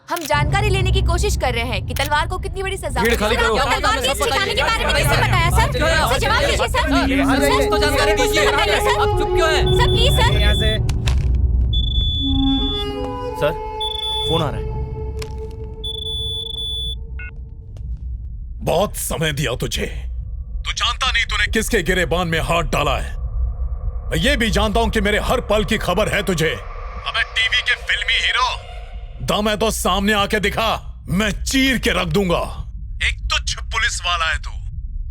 हम जानकारी लेने की कोशिश कर रहे हैं कि तलवार को कितनी बड़ी सजा भीड़ खाली करो। तलवार के ठिकाने के बारे में किसने बताया सर? सर जवाब दीजिए सर। सर तो जानकारी दीजिए। अब चुप क्यों है? Sir please sir. यहाँ से सर फोन आ रहा है। बहुत समय दिया तुझे। तू जानता नहीं तूने किसके गिरेबान में हाथ डाला है। मैं ये भी जानता हूं कि मेरे हर पल की खबर है तुझे। अबे टीवी के फिल्मी हीरो, दम है तो सामने आके दिखा, मैं चीर के रख दूंगा। एक तुच्छ पुलिस वाला है तू,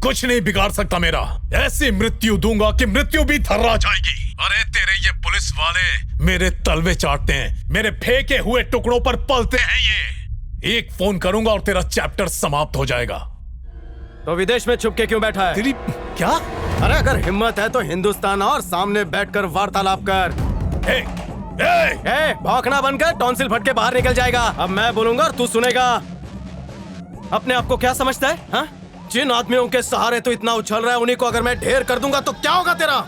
कुछ नहीं बिगाड़ सकता मेरा। ऐसी मृत्यु दूंगा कि मृत्यु भी थर्रा जाएगी। अरे तेरे ये पुलिस वाले मेरे तलवे चाटते हैं, मेरे फेंके हुए टुकड़ों पर पलते हैं ये। एक फोन करूंगा और तेरा चैप्टर समाप्त हो जाएगा। तो विदेश में छुप के क्यों बैठा है? तेरी क्या? अरे अगर हिम्मत है तो हिंदुस्तान और सामने बैठकर वार्तालाप कर। भौंकना बंद कर, टॉन्सिल फट के बाहर निकल जाएगा। अब मैं बोलूंगा और तू सुनेगा। अपने आप को क्या समझता है हा? जिन आदमियों के सहारे तू इतना उछल रहा है, उन्हीं को अगर मैं ढेर कर दूंगा तो क्या होगा तेरा?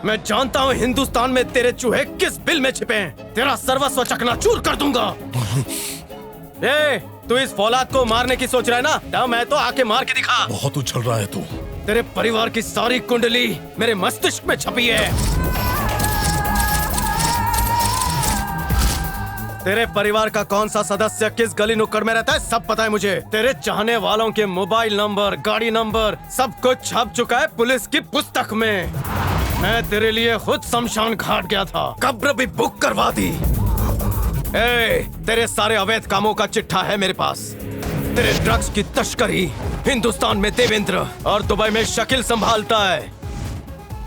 मैं जानता हूँ हिंदुस्तान में तेरे चूहे किस बिल में छिपे हैं। तेरा सर्वस्व चकनाचूर कर दूंगा। तू इस फौलाद को मारने की सोच रहा है ना? दम है तो आके मार के दिखा। बहुत उछल रहा है तू। तेरे परिवार की सारी कुंडली मेरे मस्तिष्क में छपी है। तेरे परिवार का कौन सा सदस्य किस गली नुक्कड़ में रहता है सब पता है मुझे। तेरे चाहने वालों के मोबाइल नंबर, गाड़ी नंबर सब कुछ छप चुका है पुलिस की पुस्तक में। मैं तेरे लिए खुद शमशान घाट गया था, कब्र भी बुक करवा दी। तेरे सारे अवैध कामों का चिट्ठा है मेरे पास। तेरे ड्रग्स की तस्करी हिंदुस्तान में देवेंद्र और दुबई में शकील संभालता है।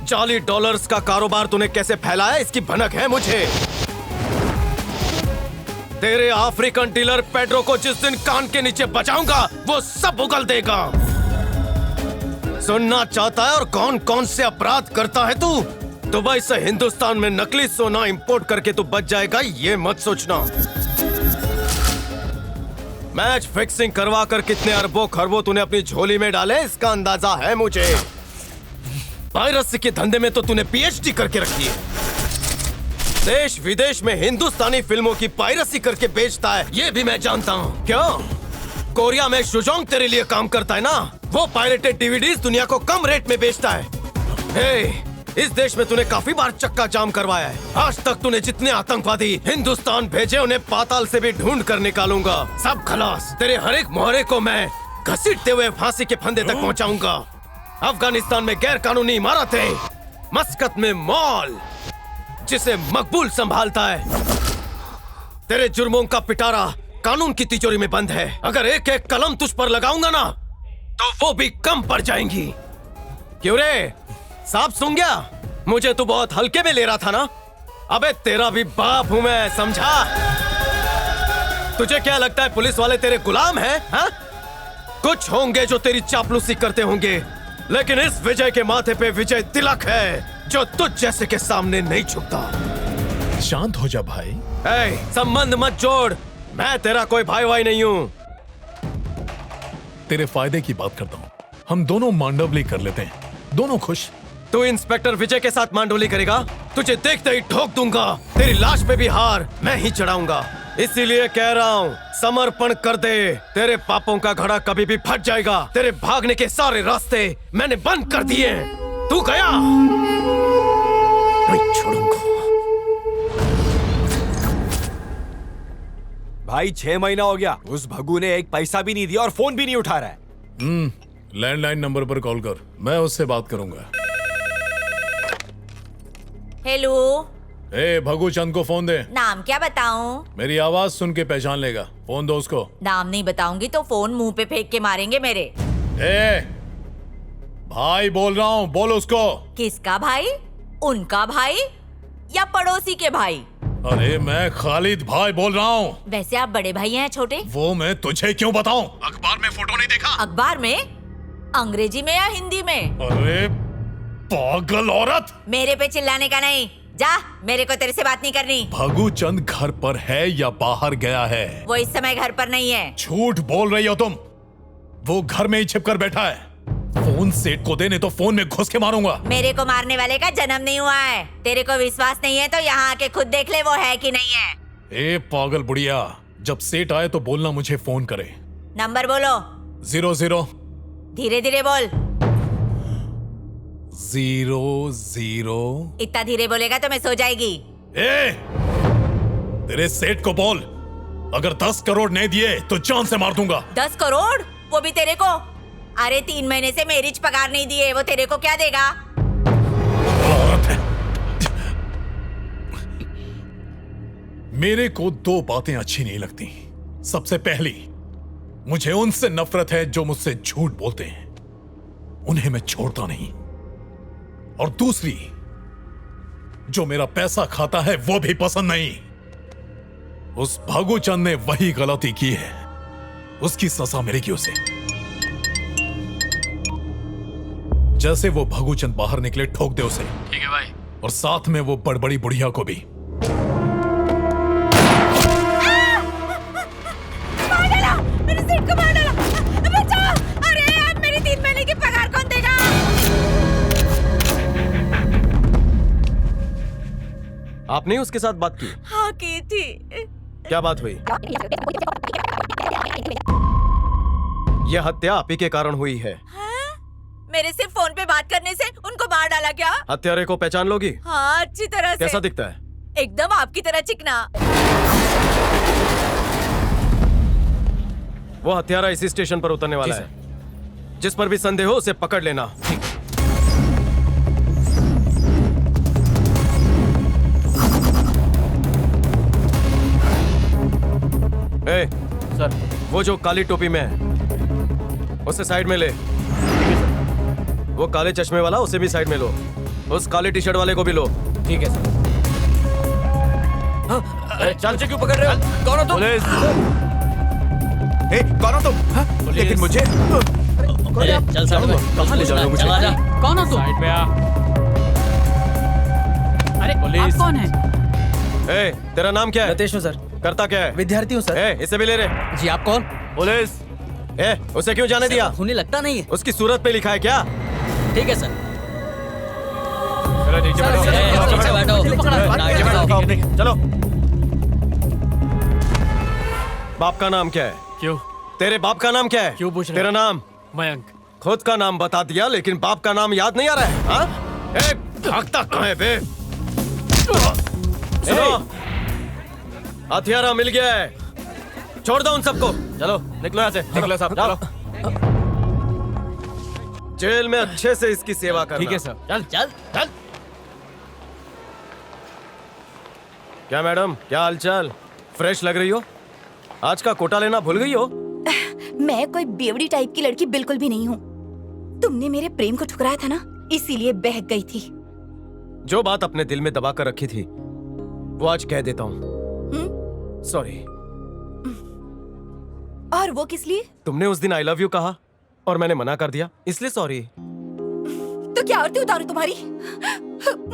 जाली डॉलर्स का कारोबार तूने कैसे फैलाया इसकी भनक है मुझे। तेरे अफ्रीकन डीलर पेड्रो को जिस दिन कान के नीचे बचाऊंगा वो सब उगल देगा। सुनना चाहता है और कौन कौन से अपराध करता है तू? दुबई से हिंदुस्तान में नकली सोना इंपोर्ट करके तू बच जाएगा ये मत सोचना। मैच फिक्सिंग करवा कर कितने अरबों खरबों तूने अपनी झोली में डाले इसका अंदाजा है मुझे। पायरेसी के धंधे में तो तूने पीएचडी करके रखी है। देश विदेश में हिंदुस्तानी फिल्मों की पायरेसी करके बेचता है ये भी मैं जानता हूँ। क्यों? कोरिया में शुजोंग तेरे लिए काम करता है ना, वो पायरेटेड डीवीडीज दुनिया को कम रेट में बेचता है। इस देश में तूने काफी बार चक्का जाम करवाया है। आज तक तूने जितने आतंकवादी हिंदुस्तान भेजे उन्हें पाताल से भी ढूंढ कर निकालूंगा। सब खलास। तेरे हर एक मोहरे को मैं घसीटते हुए फांसी के फंदे तक पहुंचाऊंगा। अफगानिस्तान में गैर कानूनी इमारतें, मस्कत में मॉल जिसे मकबूल संभालता है। तेरे जुर्मों का पिटारा कानून की तिजोरी में बंद है। अगर एक एक कलम तुझ पर लगाऊंगा ना तो वो भी कम पड़ जाएंगी। क्यों रे, साफ सुन गया? मुझे तू बहुत हल्के में ले रहा था ना? अबे तेरा भी बाप हूं मैं, समझा? तुझे क्या लगता है पुलिस वाले तेरे गुलाम हैं? हाँ? कुछ होंगे जो तेरी चापलूसी करते होंगे, लेकिन इस विजय के माथे पे विजय तिलक है जो तुझ जैसे के सामने नहीं झुकता। शांत हो जा भाई। संबंध मत जोड़, मैं तेरा कोई भाई वाई नहीं हूँ। तेरे फायदे की बात करता हूँ। हम दोनों मांडवली कर लेते हैं, दोनों खुश। तू इंस्पेक्टर विजय के साथ मांडोली करेगा? तुझे देखते ही ठोक दूंगा। तेरी लाश पे भी हार मैं ही चढ़ाऊंगा। इसीलिए कह रहा हूँ समर्पण कर दे। तेरे पापों का घड़ा कभी भी फट जाएगा। तेरे भागने के सारे रास्ते मैंने बंद कर दिए। तू गया, नहीं छोड़ूंगा। भाई 6 महीना हो गया, उस भगू ने एक पैसा भी नहीं दिया और फोन भी नहीं उठा रहा है। लैंडलाइन नंबर पर कॉल कर, मैं उससे बात करूंगा। हेलो। भगू चंद को फोन दे। नाम क्या बताऊं? मेरी आवाज सुन के पहचान लेगा। फोन दो उसको। नाम नहीं बताऊंगी तो फोन मुंह पे फेंक के मारेंगे मेरे। भाई बोल रहा हूँ, बोल उसको। किसका भाई? उनका भाई या पड़ोसी के भाई? अरे मैं खालिद भाई बोल रहा हूँ। वैसे आप बड़े भाई हैं छोटे? वो मैं तुझे क्यों बताऊं? अखबार में फोटो नहीं देखा? अखबार में? अंग्रेजी में या हिंदी में? अरे पागल औरत, मेरे पे चिल्लाने का नहीं। जा, मेरे को तेरे से बात नहीं करनी। भगू चंद घर पर है या बाहर गया है? वो इस समय घर पर नहीं है। झूठ बोल रही हो तुम। वो घर में ही छिपकर बैठा है। फोन सेठ को दे, नहीं तो फोन में घुस के मारूंगा। मेरे को मारने वाले का जन्म नहीं हुआ है। तेरे को विश्वास नहीं है तो यहाँ आके खुद देख ले वो है कि नहीं है। पागल बुढ़िया, जब सेठ आए तो बोलना मुझे फोन करे। नंबर बोलो। 00 धीरे धीरे बोल। 00। इतना धीरे बोलेगा तो मैं सो जाएगी। ए, तेरे सेठ को बोल, अगर 10 करोड़ नहीं दिए तो जान से मार दूंगा। 10 करोड़? वो भी तेरे को? अरे 3 महीने से मैरिज पगार नहीं दिए, वो तेरे को क्या देगा? औरत है। मेरे को 2 बातें अच्छी नहीं लगती। सबसे पहली, मुझे उनसे नफरत है जो मुझसे झूठ बोलते हैं, उन्हें मैं छोड़ता नहीं। और दूसरी, जो मेरा पैसा खाता है वो भी पसंद नहीं। उस भागुचंद ने वही गलती की है, उसकी सजा मिलेगी उसे। जैसे वो भागुचंद बाहर निकले, ठोक दे उसे। ठीक है भाई। और साथ में वो बड़बड़ी बुढ़िया को भी। मार डाला, मेरे सेठ को मार डाला। बचाओ! अरे अब मेरी 3 महीने की पगार कौन देगा? आपने उसके साथ बात की? हाँ की थी। क्या बात हुई? यह हत्या आप ही के कारण हुई है। मेरे से फोन पे बात करने से उनको मार डाला क्या? हत्यारे को पहचान लोगी? हाँ, अच्छी तरह से। कैसा दिखता है? एकदम आपकी तरह चिकना। वो हत्यारा इसी स्टेशन पर उतरने वाला है। जिस पर भी संदेह हो उसे पकड़ लेना। ए, सर। वो जो काली टोपी में है उसे साइड में ले। वो काले चश्मे वाला, उसे भी साइड में लो। उस काले टी शर्ट वाले को भी लो। ठीक है सर। हाँ, चल क्यों पकड़ रहे हो? कौन हो तुम? पुलिस! ए, कौन हो तुम? लेकिन मुझे चल साइड में। कहाँ ले जा रहे हो मुझे? चला जा। कौन हो तुम? साइड पे आ। अरे पुलिस। आप कौन है? ए, तेरा नाम क्या है? रतेश हूँ सर। करता क्या है? विद्यार्थी हूँ सर। ए, इसे भी ले रहे। जी आप कौन? पुलिस! ए, उसे क्यों जाने दिया? खूनी लगता नहीं है। उसकी सूरत पे लिखा है क्या? ठीक है सर। चलो नीचे बैठो। नीचे बैठो। चलो। बाप का नाम क्या है? क्यों? तेरे बाप का नाम क्या है? क्यों पूछ रहे तेरा नाम? मयंक। खुद का नाम बता दिया लेकिन बाप का नाम याद नहीं आ रहा है? हाँ? ए, भागता कहाँ है बे? सुनो, हथियारा मिल गया है, छोड़ दो उन सबको। चलो निकलो यहाँ से। निकलो साहब, चलो। जेल में अच्छे से इसकी सेवा करना। ठीक है सर। चल चल चल। क्या मैडम, क्या हालचाल? फ्रेश लग रही हो। आज का कोटा लेना भूल गई हो? मैं कोई बेवड़ी टाइप की लड़की बिल्कुल भी नहीं हूँ। तुमने मेरे प्रेम को ठुकराया था ना, इसीलिए बहक गई थी। जो बात अपने दिल में दबा कर रखी थी वो आज कह देता हूँ। सॉरी। और वो किस लिए? तुमने उस दिन आई लव यू कहा और मैंने मना कर दिया, इसलिए सॉरी। तो क्या आरती उतारू तुम्हारी?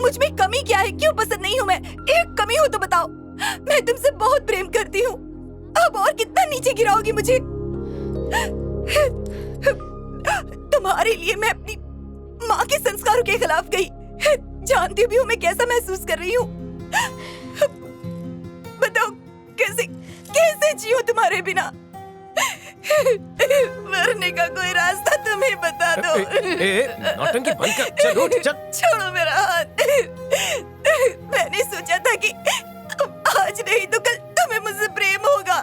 मुझ में कमी क्या है? क्यों पसंद नहीं हूँ मैं? एक कमी हो तो बताओ। मैं तुमसे बहुत प्रेम करती हूँ, अब और कितना नीचे गिराओगी मुझे? तुम्हारे लिए मैं अपनी माँ के संस्कारों के खिलाफ गई। जानती भी हूँ मैं कैसा महसूस कर रही हूँ। बताओ कैसे कैसे जियो तुम्हारे बिना? मरने का कोई रास्ता तुम्हें बता दो। नौटंकी बंद कर, चल उठ, चल। छोड़ो मेरा हाथ। मैंने सोचा था कि आज नहीं तो कल तुम्हें मुझसे प्रेम होगा,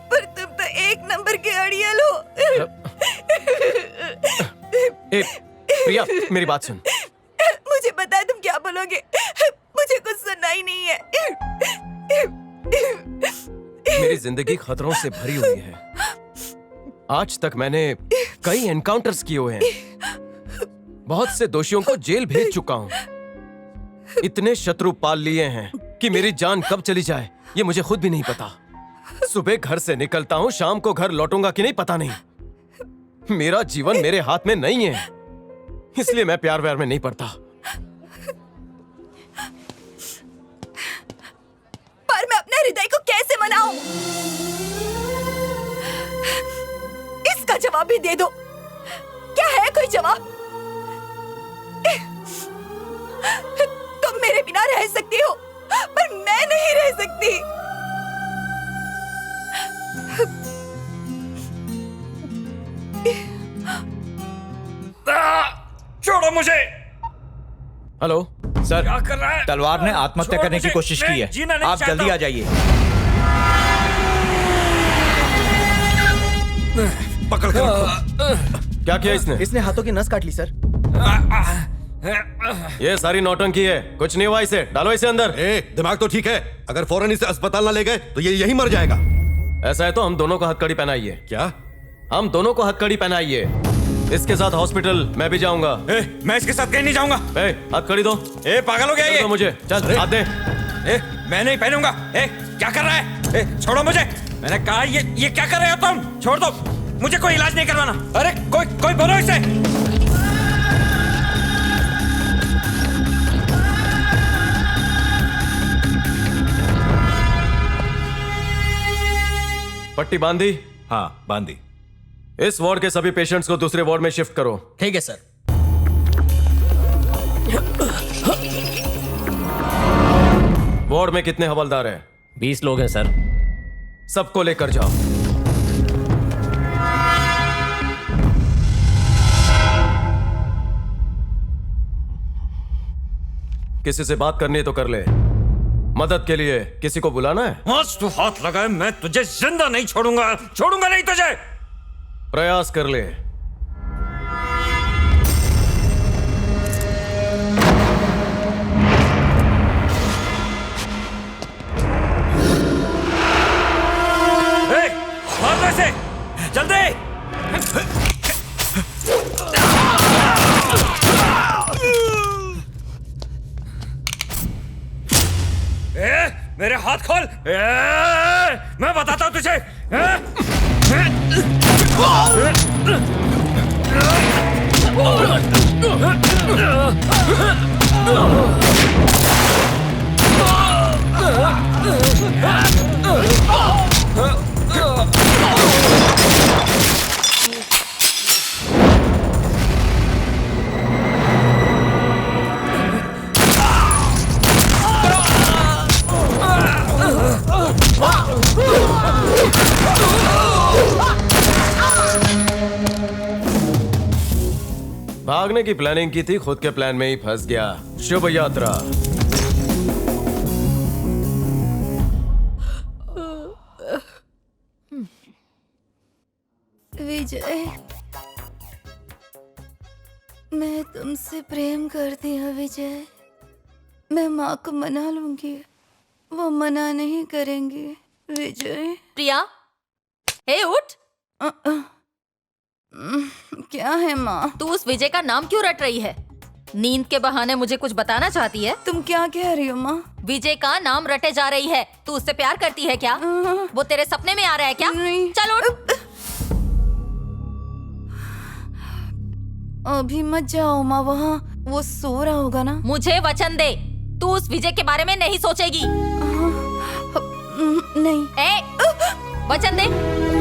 पर तुम तो 1 नंबर के अड़ियल हो। प्रिया, मेरी बात सुन। मुझे पता है तुम क्या बोलोगे, मुझे कुछ सुनना ही नहीं है। मेरी जिंदगी खतरों से भरी हुई है। आज तक मैंने कई एनकाउंटर्स किए हुए हैं, बहुत से दोषियों को जेल भेज चुका हूं। इतने शत्रु पाल लिए हैं कि मेरी जान कब चली जाए ये मुझे खुद भी नहीं पता। सुबह घर से निकलता हूं, शाम को घर लौटूंगा कि नहीं पता नहीं। मेरा जीवन मेरे हाथ में नहीं है, इसलिए मैं प्यार व्यार में नहीं पड़ता। पर मैं अपने हृदय को कैसे मनाऊं? इसका जवाब भी दे दो। क्या है कोई जवाब? तुम मेरे बिना रह सकती हो, पर मैं नहीं रह सकती। छोड़ो मुझे। हेलो सर, क्या कर रहा है? तलवार ने आत्महत्या करने की कोशिश की है। आप जल्दी आ जाइए। पकड़ कर रखो। क्या किया इसने? इसने हाथों की नस काट ली सर। ये सारी नौटंकी है, कुछ नहीं हुआ इसे। डालो इसे अंदर। दिमाग तो ठीक है, अगर फौरन इसे अस्पताल ना ले गए तो ये यहीं मर जाएगा। ऐसा है तो हम दोनों को हथकड़ी पहनाइए। क्या? हम दोनों को हथकड़ी पहनाइए। इसके साथ हॉस्पिटल मैं भी जाऊंगा। मैं इसके साथ कहीं नहीं जाऊंगा। हथकड़ी दो। पागल हो गया ये? मुझे चल हाथ दे। मैं नहीं पहनूंगा। क्या कर रहा है? छोड़ो मुझे। मैंने कहा ये क्या कर रहे हो तुम? छोड़ दो मुझे, कोई इलाज नहीं करवाना। अरे कोई बोलो इसे। पट्टी बांधी? हाँ बांधी। इस वार्ड के सभी पेशेंट्स को दूसरे वार्ड में शिफ्ट करो। ठीक है सर। वार्ड में कितने हवलदार हैं? 20 लोग हैं सर। सबको लेकर जाओ। किसी से बात करनी है तो कर ले। मदद के लिए किसी को बुलाना है? आज तू हाथ लगाए मैं तुझे जिंदा नहीं छोड़ूंगा। छोड़ूंगा नहीं तुझे। प्रयास कर ले। मार दो इसे, जल्दी। मेरे हाथ खोल। मैं बताता हूं तुझे। भागने की प्लानिंग की थी, खुद के प्लान में ही फंस गया। शुभ यात्रा। विजय, मैं तुमसे प्रेम करती हूँ विजय। मैं माँ को मना लूंगी, वो मना नहीं करेंगी विजय। प्रिया, हे उठ। क्या है माँ? तू उस विजय का नाम क्यों रट रही है? नींद के बहाने मुझे कुछ बताना चाहती है? तुम क्या कह रही हो माँ? विजय का नाम रटे जा रही है। तू उससे प्यार करती है क्या? वो तेरे सपने में आ रहा है क्या? नहीं। चल उठ। अभी मत जाओ माँ, वहाँ वो सो रहा होगा ना। मुझे वचन दे, तू उस विजय के बारे में नहीं सोचेगी। नहीं। वचन दे।